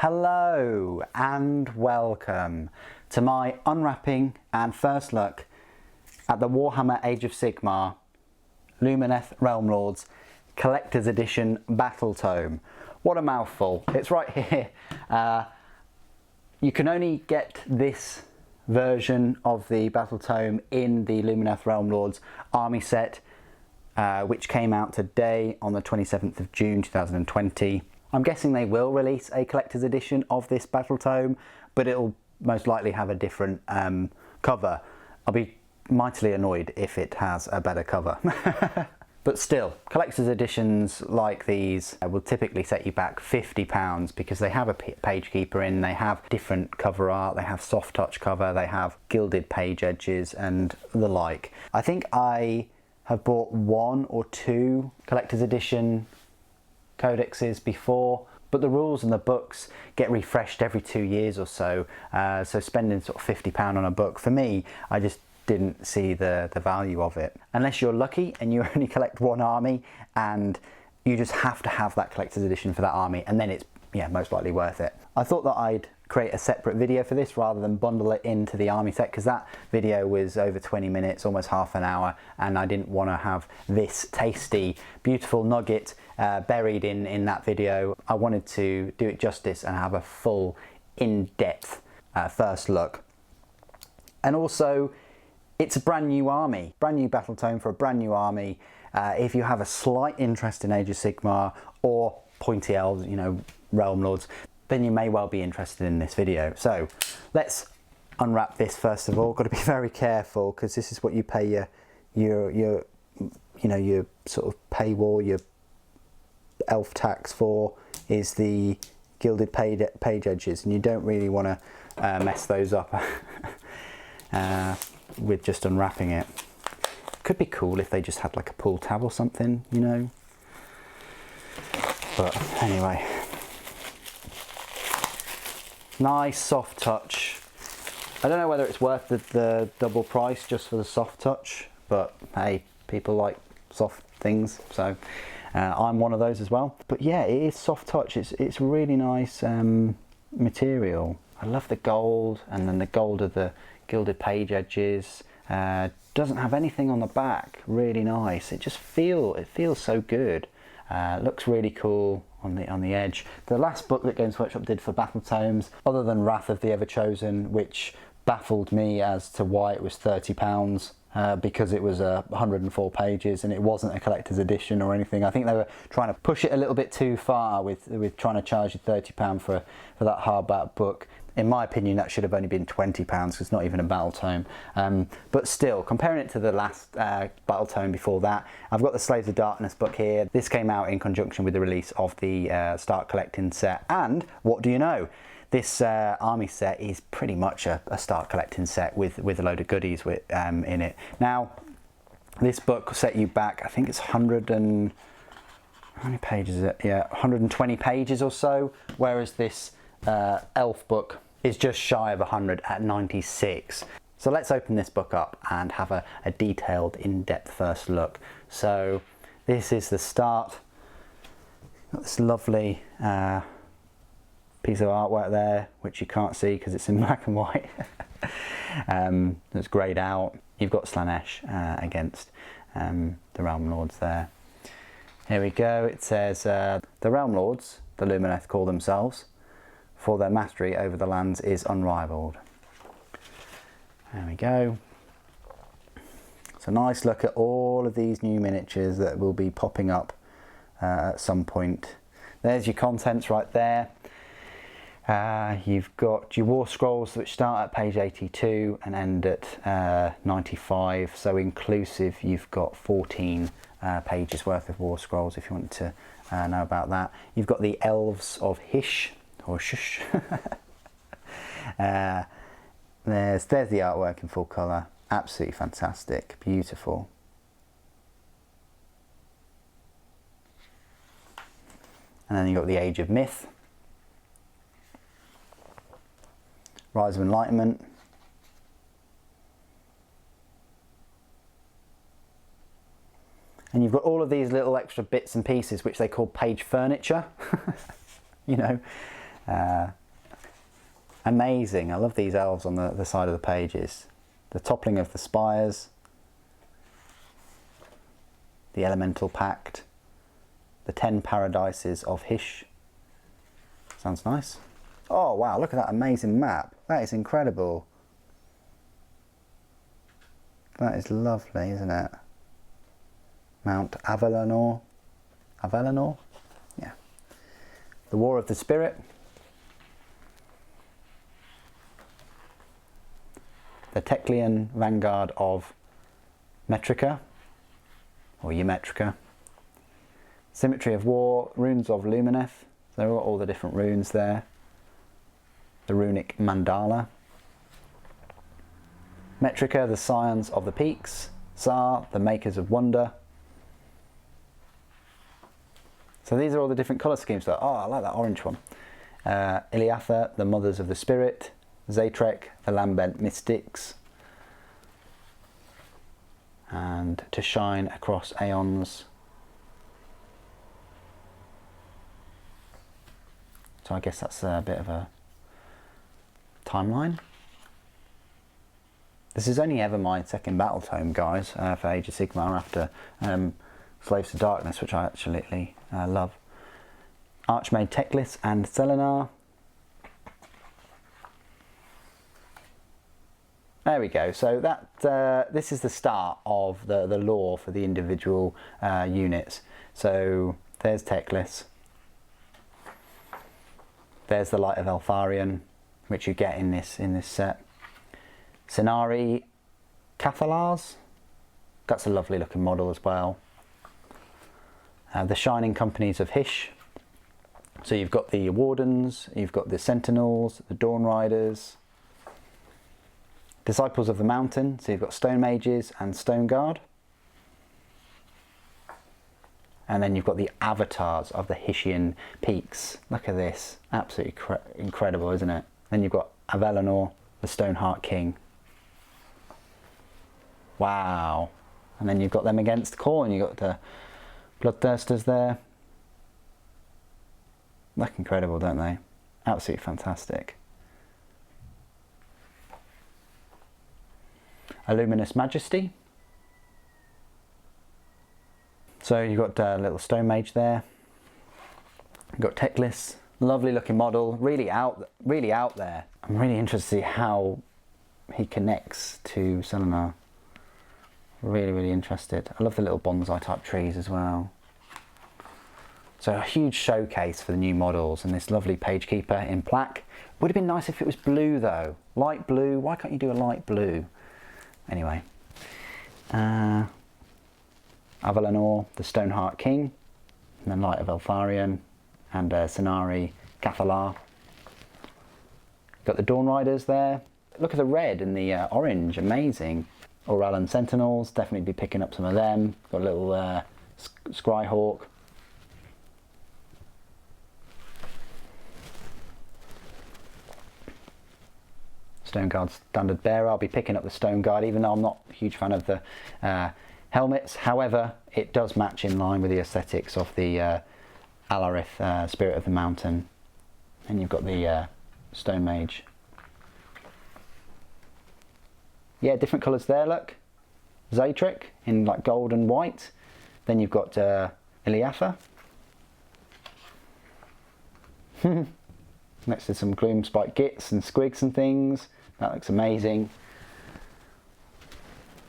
Hello and welcome to my unwrapping and first look at the Warhammer Age of Sigmar Lumineth Realm Lords Collector's Edition Battletome. What a mouthful. It's right here. You can only get this version of the Battletome in the Lumineth Realm Lords Army set, which came out today on the 27th of June 2020. I'm guessing they will release a collector's edition of this Battletome, but it'll most likely have a different cover. I'll be mightily annoyed if it has a better cover. But still, collector's editions like these will typically set you back £50 because they have a page keeper in, they have different cover art, they have soft touch cover, they have gilded page edges and the like. I think I have bought one or two collector's edition codexes before, but the rules and the books get refreshed every 2 years or so, so spending sort of £50 on a book, for me, I just didn't see the value of it. Unless you're lucky and you only collect one army and you just have to have that collector's edition for that army, and then it's most likely worth it. I thought that I'd create a separate video for this rather than bundle it into the army set, because that video was over 20 minutes, almost half an hour, and I didn't want to have this tasty, beautiful nugget buried in that video. I wanted to do it justice and have a full, in-depth first look. And also, it's a brand new army, brand new Battletome for a brand new army. If you have a slight interest in Age of Sigmar or pointy elves, Realm Lords, then you may well be interested in this video. So let's unwrap this first of all. Got to be very careful because this is what you pay your sort of paywall, your elf tax for, is the gilded page edges, and you don't really want to mess those up with just unwrapping it. Could be cool if they just had like a pull tab or something, but anyway. Nice soft touch. I don't know whether it's worth the double price just for the soft touch, but hey, people like soft things, so I'm one of those as well. But yeah, it is soft touch. It's really nice material. I love the gold, and then the gold of the gilded page edges. Doesn't have anything on the back. Really nice. It feels so good. Looks really cool on the edge. The last book that Games Workshop did for Battletomes, other than Wrath of the Everchosen, which baffled me as to why it was £30, because it was 104 pages and it wasn't a collector's edition or anything. I think they were trying to push it a little bit too far with trying to charge you £30 for that hardback book. In my opinion, that should have only been £20 because it's not even a Battletome. But still, comparing it to the last Battletome before that, I've got the Slaves of Darkness book here. This came out in conjunction with the release of the Start Collecting set. And what do you know? This army set is pretty much a Start Collecting set with a load of goodies in it. Now, this book will set you back, I think it's 100 and... how many pages is it? Yeah, 120 pages or so, whereas this elf book is just shy of 100 at 96. So let's open this book up and have a detailed, in-depth first look. So this is the start. Got this lovely piece of artwork there, which you can't see because it's in black and white. It's greyed out. You've got Slaanesh against the Realm Lords there. Here we go. It says, the Realm Lords, the Lumineth call themselves, for their mastery over the lands is unrivaled. There we go. It's a nice look at all of these new miniatures that will be popping up at some point. There's your contents right there. You've got your War Scrolls, which start at page 82 and end at 95. So inclusive, you've got 14 pages worth of War Scrolls if you want to know about that. You've got the Elves of Hish, or Shush. There's the artwork in full colour. Absolutely fantastic, beautiful. And then you've got the Age of Myth, Rise of Enlightenment, and you've got all of these little extra bits and pieces which they call page furniture. Amazing. I love these elves on the side of the pages. The toppling of the spires, the Elemental Pact, the 10 Paradises of Hysh. Sounds nice. Oh wow, look at that amazing map. That is incredible. That is lovely, isn't it? Mount Avalanor. Avalanor? Yeah. The War of the Spirit. The Teclian Vanguard of Metrica, or Eumetrica. Symmetry of War, Runes of Lumineth. There are all the different runes there. The Runic Mandala. Metrica, the Scions of the Peaks. Tsar, the Makers of Wonder. So these are all the different colour schemes. Oh, I like that orange one. Iliatha, the Mothers of the Spirit. Zatrek, the Lambent Mystics. And To Shine Across Aeons. So I guess that's a bit of a timeline. This is only ever my second Battletome, guys, for Age of Sigmar after Slaves to Darkness, which I absolutely love. Archmaid Teclis and Selenar. There we go. So that this is the start of the lore for the individual units. So there's Teclis. There's the Light of Eltharion, which you get in this set. Cenari Cathalars. That's a lovely looking model as well. The Shining Companies of Hysh. So you've got the Wardens, you've got the Sentinels, the Dawn Riders. Disciples of the Mountain, so you've got Stone Mages and Stone Guard. And then you've got the avatars of the Hyshian peaks. Look at this, absolutely incredible, isn't it? Then you've got Avalanor, the Stoneheart King. Wow. And then you've got them against Khorne, you've got the Bloodthirsters there. Look incredible, don't they? Absolutely fantastic. A Luminous Majesty. So you've got a little Stone Mage there. You've got Teclis, lovely looking model, really out there. I'm really interested to see how he connects to Selenar. Really interested. I love the little bonsai type trees as well. So a huge showcase for the new models and this lovely Page Keeper in black. Would have been nice if it was blue though. Light blue, why can't you do a light blue? Anyway, Avalanor, the Stoneheart King, and then Light of Eltharion, and Cenari Cathalar. Got the Dawn Riders there. Look at the red and the orange, amazing. Oralan Sentinels, definitely be picking up some of them. Got a little Scryhawk. Stone Guard Standard Bearer. I'll be picking up the Stone Guard, even though I'm not a huge fan of the helmets. However, it does match in line with the aesthetics of the Alarith Spirit of the Mountain. And you've got the Stone Mage. Yeah, different colours there, look. Zatrek in like gold and white. Then you've got Iliatha. Next to some Gloom Spike Gits and Squigs and things. That looks amazing.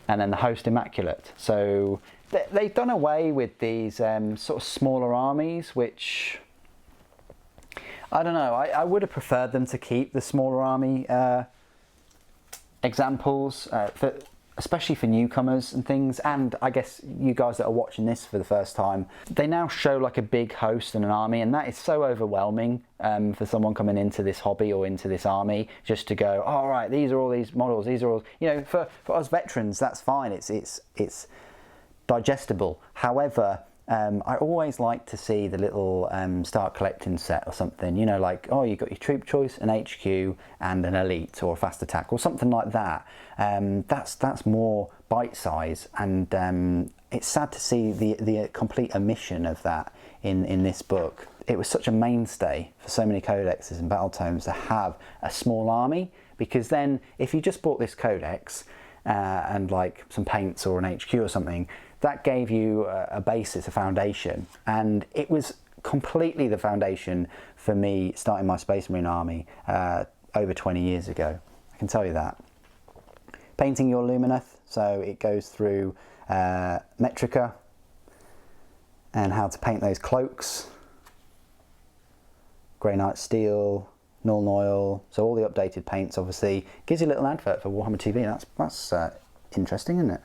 And then the Host Immaculate. So they've done away with these sort of smaller armies, which I don't know. I would have preferred them to keep the smaller army examples, especially for newcomers and things. And I guess you guys that are watching this for the first time, they now show like a big host and an army, and that is so overwhelming for someone coming into this hobby or into this army, just to go, oh, all right, these are all these models, these are all, you know, for us veterans, that's fine, it's digestible. However, I always like to see the little start collecting set or something, you know, like, oh, you've got your troop choice, an HQ and an elite or a fast attack or something like that. That's more bite size, and it's sad to see the complete omission of that in this book. it was such a mainstay for so many codexes and battletomes to have a small army, because then if you just bought this codex and like some paints or an HQ or something, that gave you a basis, a foundation, and it was completely the foundation for me starting my Space Marine army over 20 years ago. I can tell you that. Painting your Lumineth, so it goes through Metrica and how to paint those cloaks, Grey Knight Steel, Null Oil, so all the updated paints. Obviously gives you a little advert for Warhammer TV. That's interesting, isn't it?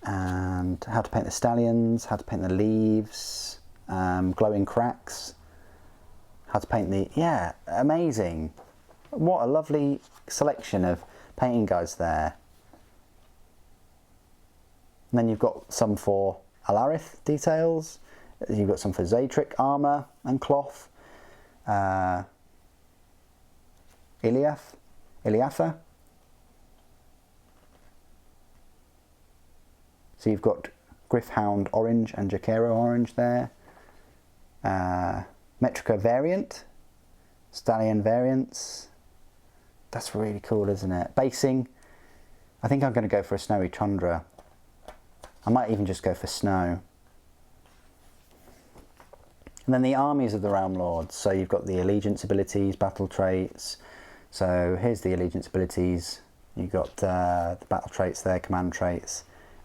And how to paint the stallions, how to paint the leaves, glowing cracks, how to paint the, yeah, amazing. What a lovely selection of painting guides there. And then you've got some for Alarith details, you've got some for Zatric armour and cloth, Iliatha. So you've got Griffhound orange and Jacaro orange there. Metrica variant, Stallion variants. That's really cool, isn't it? Basing. I think I'm going to go for a Snowy Tundra. I might even just go for snow. And then the armies of the Realm Lords. So you've got the allegiance abilities, battle traits. So here's the allegiance abilities. You've got the battle traits there, command traits,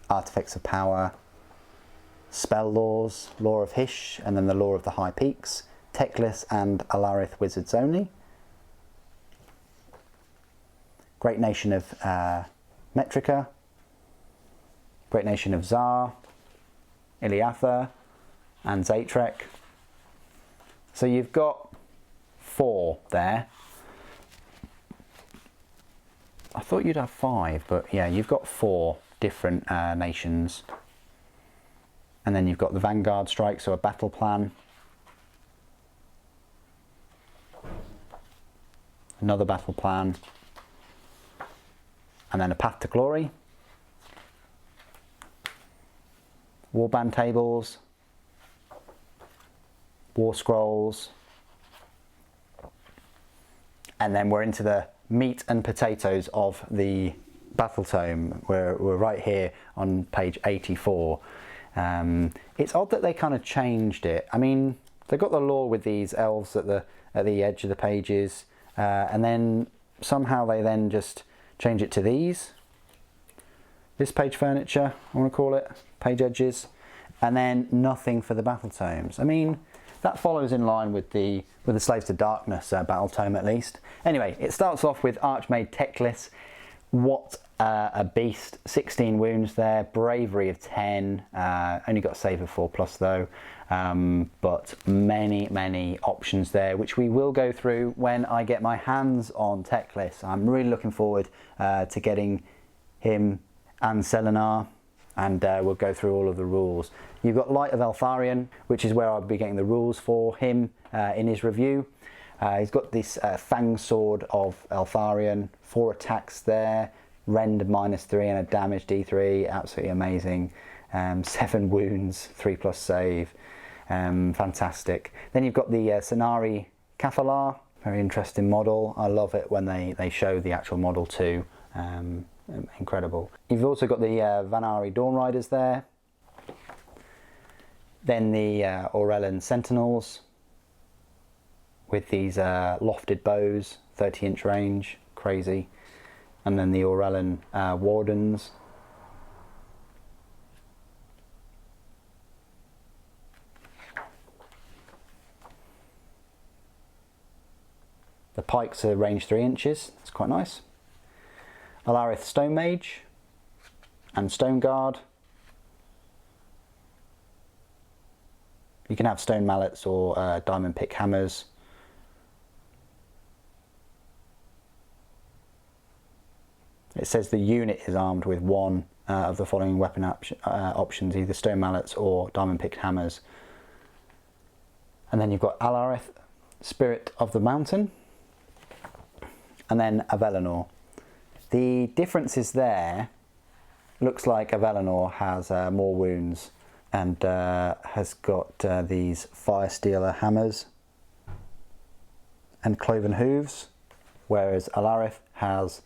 artifacts of power, spell laws, law of Hish, and then the law of the High Peaks, Teclis and Alarith wizards only. Great Nation of Metrica, Great Nation of Zar, Iliatha, and Zatrek. So you've got 4 there. I thought you'd have 5, but yeah, you've got 4 different nations. And then you've got the Vanguard Strike, so a battle plan. Another battle plan. And then a Path to Glory. Warband tables. War scrolls. And then we're into the meat and potatoes of the Battletome. We're right here on page 84. It's odd that they kind of changed it. I mean, they've got the lore with these elves at the edge of the pages, and then somehow they then just change it to this page furniture, I want to call it, page edges, and then nothing for the Battletomes. I mean, that follows in line with the Slaves to Darkness Battletome at least. Anyway, it starts off with Archmage Teclis. What a beast, 16 wounds there, bravery of 10, only got a save of 4+ though, but many options there, which we will go through when I get my hands on Teclis. I'm really looking forward to getting him and Selenar, and we'll go through all of the rules. You've got Light of Eltharion, which is where I'll be getting the rules for him in his review. He's got this Fang Sword of Eltharion, 4 attacks there, rend -3 and a damage D3, absolutely amazing. 7 wounds, 3+ save, fantastic. Then you've got the Cenari Cathalar, very interesting model. I love it when they show the actual model too, incredible. You've also got the Vanari Dawn Riders there. Then the Aurellan Sentinels with these lofted bows, 30-inch range, crazy. And then the Aurellan Wardens. The pikes are range 3 inches, that's quite nice. Alarith Stone Mage and Stone Guard. You can have stone mallets or diamond pick hammers. It says the unit is armed with one of the following weapon options, either stone mallets or diamond picked hammers. And then you've got Alarith, Spirit of the Mountain, and then Avelenor. The difference is there, looks like Avelenor has more wounds and has got these fire stealer hammers and cloven hooves, whereas Alarith has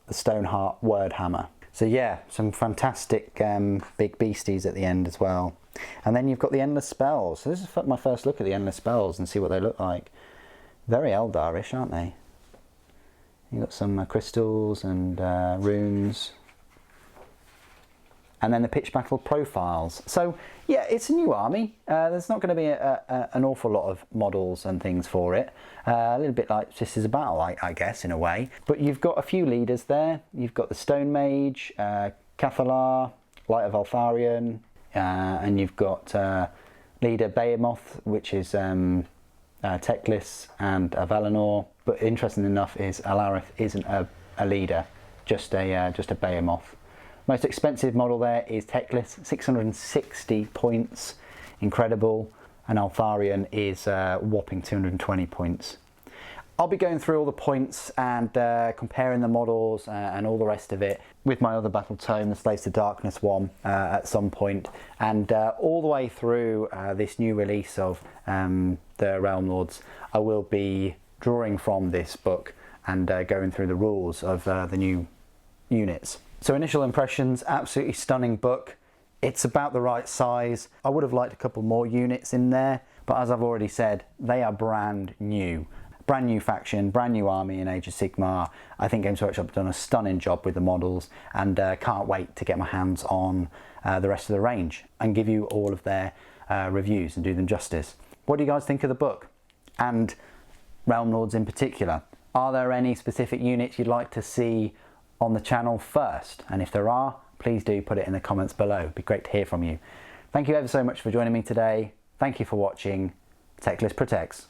the Stoneheart word hammer. So yeah, some fantastic big beasties at the end as well. And then you've got the endless spells. So this is my first look at the endless spells and see what they look like. Very Eldarish, aren't they? You've got some crystals and runes. And then the pitch battle profiles. So yeah, it's a new army. There's not going to be an awful lot of models and things for it. A little bit like this is a battle, I guess, in a way. But you've got a few leaders there. You've got the Stone Mage, Cathalar, Light of Altharion, and you've got leader Behemoth, which is Teclis and Valinor. But interesting enough is Alarith isn't a leader, just a Behemoth. Most expensive model there is Teclis, 660 points, incredible, and Altharion is whopping 220 points. I'll be going through all the points and comparing the models and all the rest of it with my other Battletome, the Slaves to Darkness one, at some point, and all the way through this new release of the Realm Lords. I will be drawing from this book and going through the rules of the new units. So initial impressions, absolutely stunning book. It's about the right size. I would have liked a couple more units in there, but as I've already said, they are brand new. Brand new faction, brand new army in Age of Sigmar. I think Games Workshop have done a stunning job with the models, and can't wait to get my hands on the rest of the range and give you all of their reviews and do them justice. What do you guys think of the book? And Realm Lords in particular? Are there any specific units you'd like to see on the channel first? And if there are, please do put it in the comments below. It'd be great to hear from you. Thank you ever so much for joining me today. Thank you for watching. Teclis protects.